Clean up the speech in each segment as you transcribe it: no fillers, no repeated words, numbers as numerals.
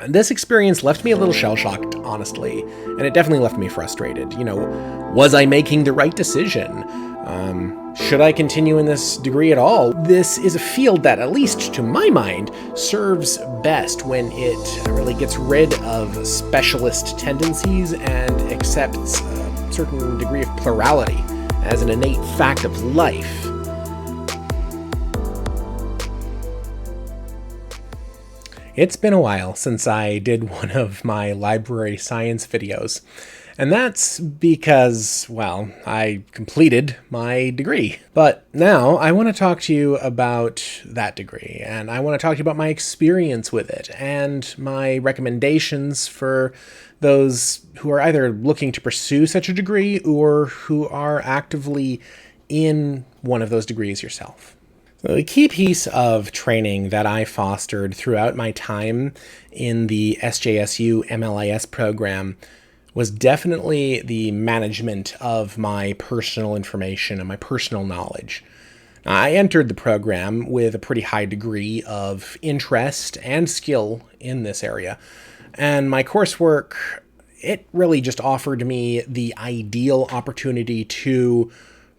This experience left me a little shell-shocked, honestly, and it definitely left me frustrated. Was I making the right decision? Should I continue in this degree at all? This is a field that, at least to my mind, serves best when it really gets rid of specialist tendencies and accepts a certain degree of plurality as an innate fact of life. It's been a while since I did one of my library science videos, and that's because, well, I completed my degree. But now I want to talk to you about that degree, and I want to talk to you about my experience with it, and my recommendations for those who are either looking to pursue such a degree or who are actively in one of those degrees yourself. The key piece of training that I fostered throughout my time in the SJSU MLIS program was definitely the management of my personal information and my personal knowledge. I entered the program with a pretty high degree of interest and skill in this area, and my coursework, it really just offered me the ideal opportunity to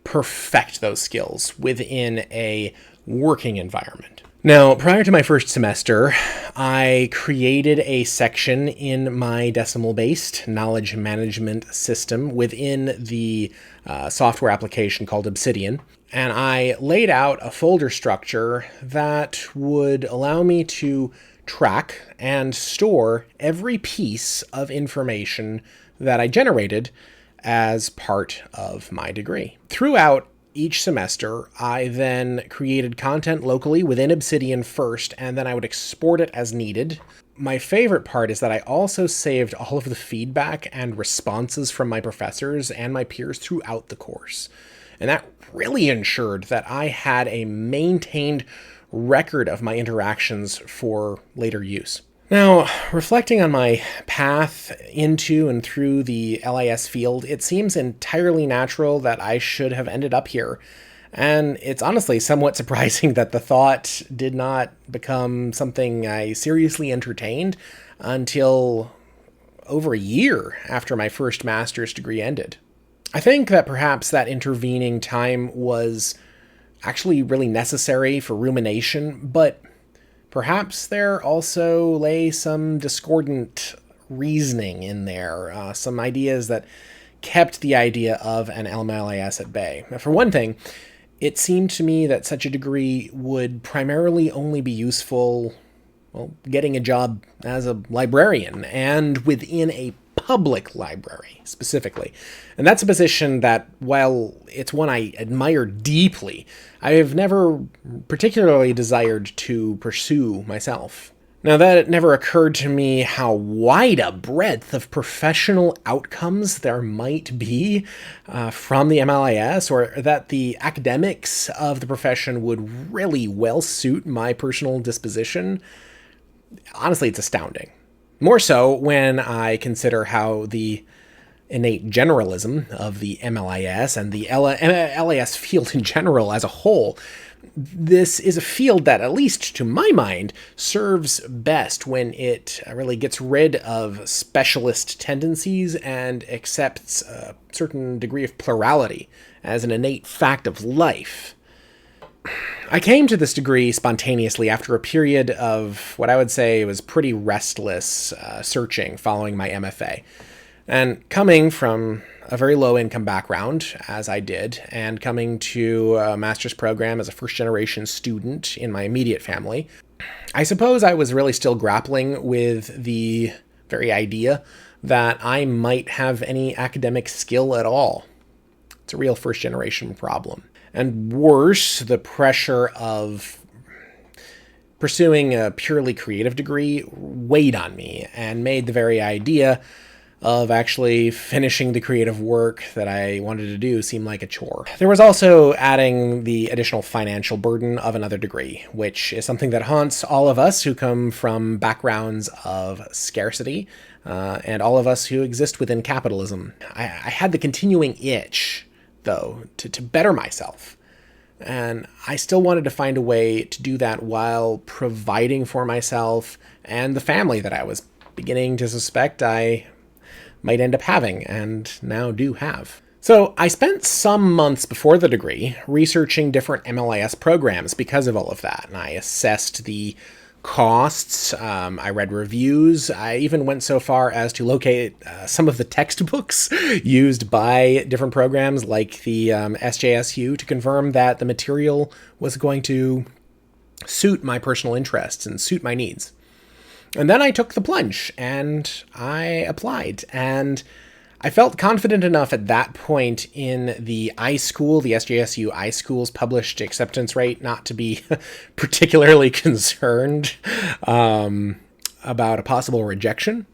perfect those skills within a working environment. Now, prior to my first semester, I created a section in my decimal-based knowledge management system within the software application called Obsidian, and I laid out a folder structure that would allow me to track and store every piece of information that I generated as part of my degree. Throughout each semester, I then created content locally within Obsidian first, and then I would export it as needed. My favorite part is that I also saved all of the feedback and responses from my professors and my peers throughout the course. And that really ensured that I had a maintained record of my interactions for later use. Now, reflecting on my path into and through the LIS field, it seems entirely natural that I should have ended up here. And it's honestly somewhat surprising that the thought did not become something I seriously entertained until over a year after my first master's degree ended. I think that perhaps that intervening time was actually really necessary for rumination, but perhaps there also lay some discordant reasoning in there, some ideas that kept the idea of an MLIS at bay. For one thing, it seemed to me that such a degree would primarily only be useful, getting a job as a librarian, and within a public library, specifically. And that's a position that, while it's one I admire deeply, I have never particularly desired to pursue myself. Now, that it never occurred to me how wide a breadth of professional outcomes there might be from the MLIS, or that the academics of the profession would really well suit my personal disposition. Honestly, it's astounding. More so when I consider how the innate generalism of the MLIS and the LIS field in general as a whole, this is a field that, at least to my mind, serves best when it really gets rid of specialist tendencies and accepts a certain degree of plurality as an innate fact of life. I came to this degree spontaneously after a period of what I would say was pretty restless searching following my MFA. And coming from a very low-income background, as I did, and coming to a master's program as a first-generation student in my immediate family, I suppose I was really still grappling with the very idea that I might have any academic skill at all. It's a real first-generation problem. And worse, the pressure of pursuing a purely creative degree weighed on me and made the very idea of actually finishing the creative work that I wanted to do seem like a chore. There was also adding the additional financial burden of another degree, which is something that haunts all of us who come from backgrounds of scarcity, and all of us who exist within capitalism. I had the continuing itch, though, to better myself. And I still wanted to find a way to do that while providing for myself and the family that I was beginning to suspect I might end up having, and now do have. So I spent some months before the degree researching different MLIS programs because of all of that, and I assessed the costs, I read reviews, I even went so far as to locate some of the textbooks used by different programs like the SJSU to confirm that the material was going to suit my personal interests and suit my needs. And then I took the plunge and I applied, and I felt confident enough at that point in the iSchool, the SJSU iSchool's published acceptance rate, not to be particularly concerned about a possible rejection.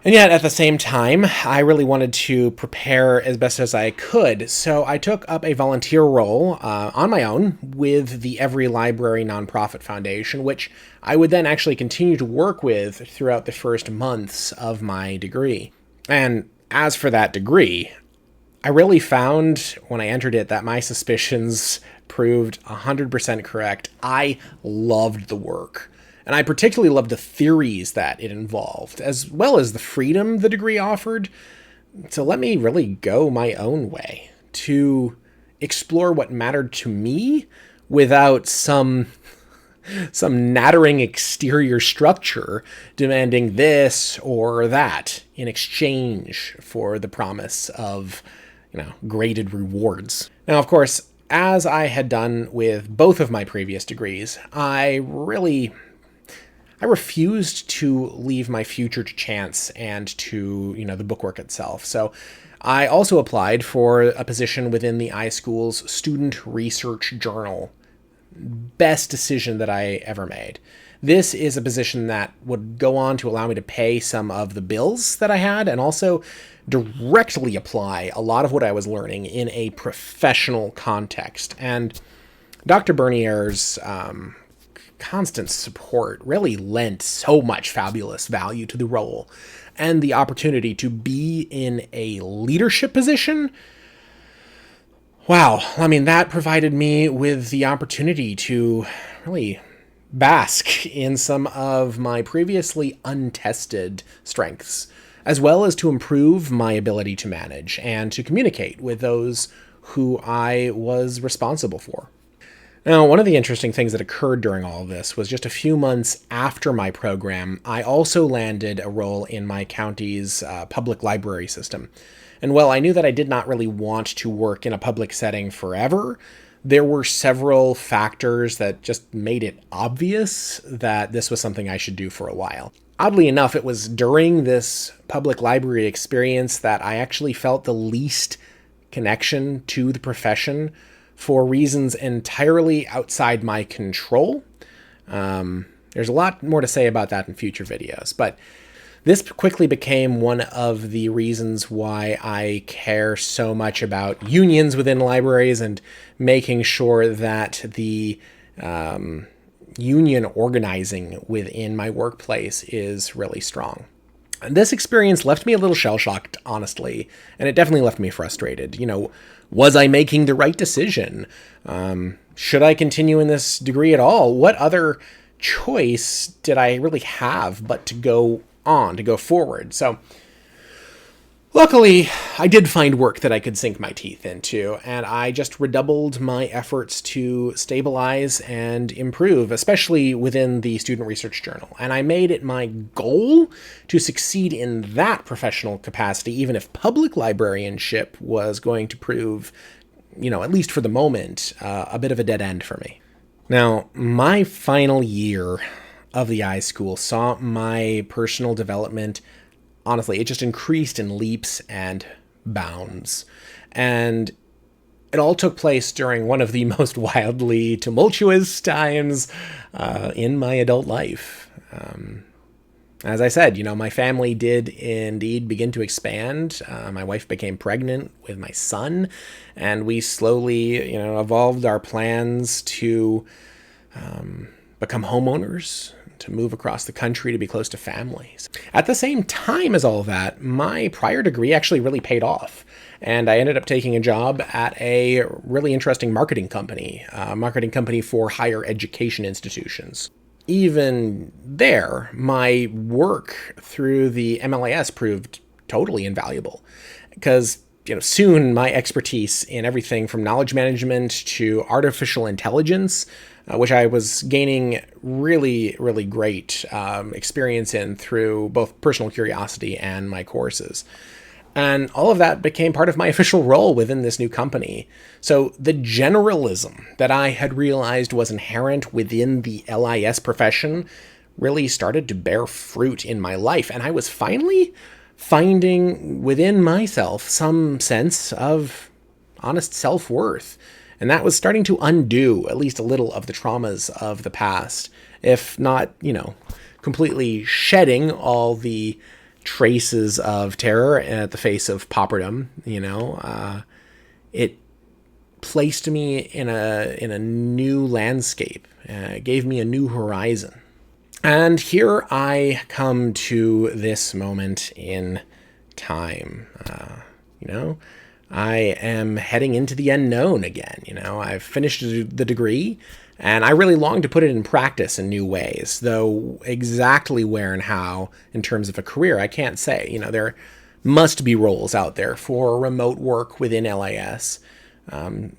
And yet, at the same time, I really wanted to prepare as best as I could, so I took up a volunteer role on my own with the Every Library Nonprofit Foundation, which I would then actually continue to work with throughout the first months of my degree. And as for that degree, I really found when I entered it that my suspicions proved 100% correct. I loved the work. And I particularly loved the theories that it involved, as well as the freedom the degree offered to let me really go my own way, to explore what mattered to me without some nattering exterior structure demanding this or that in exchange for the promise of, graded rewards. Now, of course, as I had done with both of my previous degrees, I refused to leave my future to chance and to, the bookwork itself. So I also applied for a position within the iSchool's Student Research Journal. Best decision that I ever made. This is a position that would go on to allow me to pay some of the bills that I had and also directly apply a lot of what I was learning in a professional context. And Dr. Bernier's constant support really lent so much fabulous value to the role, and the opportunity to be in a leadership position. Wow, that provided me with the opportunity to really bask in some of my previously untested strengths, as well as to improve my ability to manage and to communicate with those who I was responsible for. Now, one of the interesting things that occurred during all of this was just a few months after my program, I also landed a role in my county's public library system. And while I knew that I did not really want to work in a public setting forever, there were several factors that just made it obvious that this was something I should do for a while. Oddly enough, it was during this public library experience that I actually felt the least connection to the profession for reasons entirely outside my control. There's a lot more to say about that in future videos, but this quickly became one of the reasons why I care so much about unions within libraries and making sure that the union organizing within my workplace is really strong. And this experience left me a little shell-shocked, honestly, and it definitely left me frustrated. Was I making the right decision? Should I continue in this degree at all? What other choice did I really have but to go forward? So luckily, I did find work that I could sink my teeth into, and I just redoubled my efforts to stabilize and improve, especially within the Student Research Journal. And I made it my goal to succeed in that professional capacity, even if public librarianship was going to prove, at least for the moment, a bit of a dead end for me. Now, my final year of the iSchool saw my personal development, honestly, it just increased in leaps and bounds. And it all took place during one of the most wildly tumultuous times in my adult life. As I said, my family did indeed begin to expand. My wife became pregnant with my son, and we slowly, evolved our plans to become homeowners, to move across the country to be close to families. At the same time as all of that, my prior degree actually really paid off. And I ended up taking a job at a really interesting marketing company for higher education institutions. even there, my work through the MLIS proved totally invaluable because soon my expertise in everything from knowledge management to artificial intelligence, which I was gaining really, really great experience in through both personal curiosity and my courses. And all of that became part of my official role within this new company. So the generalism that I had realized was inherent within the LIS profession really started to bear fruit in my life. And I was finally finding within myself some sense of honest self-worth. And that was starting to undo at least a little of the traumas of the past, if not, completely shedding all the traces of terror at the face of pauperdom. It placed me in a new landscape, gave me a new horizon. And here I come to this moment in time. I am heading into the unknown again. I've finished the degree, and I really long to put it in practice in new ways, though exactly where and how in terms of a career, I can't say. There must be roles out there for remote work within LIS,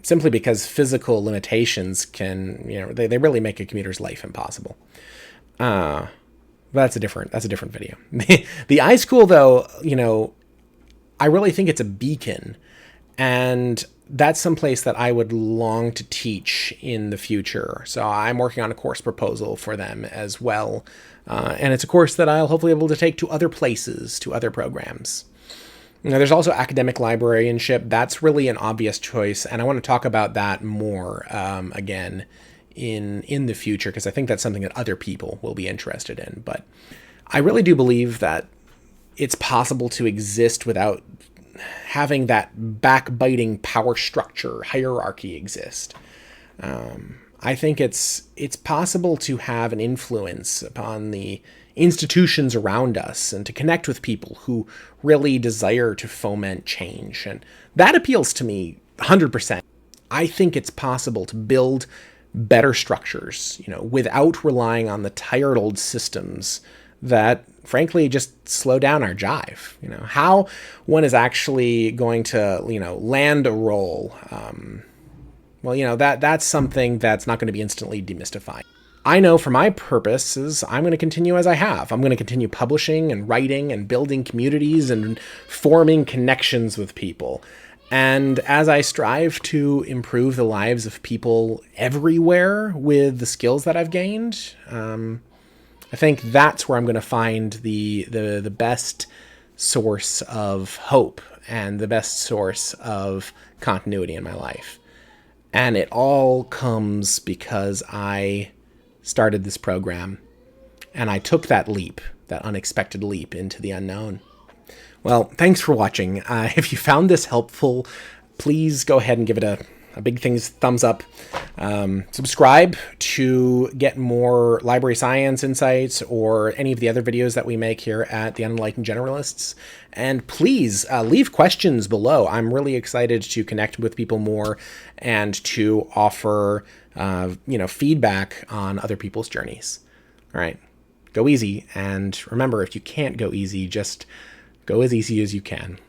simply because physical limitations can, they really make a commuter's life impossible. That's a different video. The iSchool, though, I really think it's a beacon, and that's someplace that I would long to teach in the future. So I'm working on a course proposal for them as well. And it's a course that I'll hopefully be able to take to other places, to other programs. There's also academic librarianship. That's really an obvious choice. And I want to talk about that more again in the future, because I think that's something that other people will be interested in. But I really do believe that it's possible to exist without having that backbiting power structure hierarchy exist. I think it's possible to have an influence upon the institutions around us and to connect with people who really desire to foment change. And that appeals to me 100%. I think it's possible to build better structures, without relying on the tired old systems that frankly just slow down our jive. How one is actually going to, land a role. That's something that's not going to be instantly demystified. I know for my purposes, I'm going to continue as I have. I'm going to continue publishing and writing and building communities and forming connections with people. And as I strive to improve the lives of people everywhere with the skills that I've gained, I think that's where I'm going to find the best source of hope and the best source of continuity in my life. And it all comes because I started this program and I took that leap, that unexpected leap into the unknown. Well, thanks for watching. If you found this helpful, please go ahead and give it a big thumbs up. Subscribe to get more library science insights or any of the other videos that we make here at the Unenlightened Generalists. And please leave questions below. I'm really excited to connect with people more and to offer feedback on other people's journeys. All right, go easy. And remember, if you can't go easy, just go as easy as you can.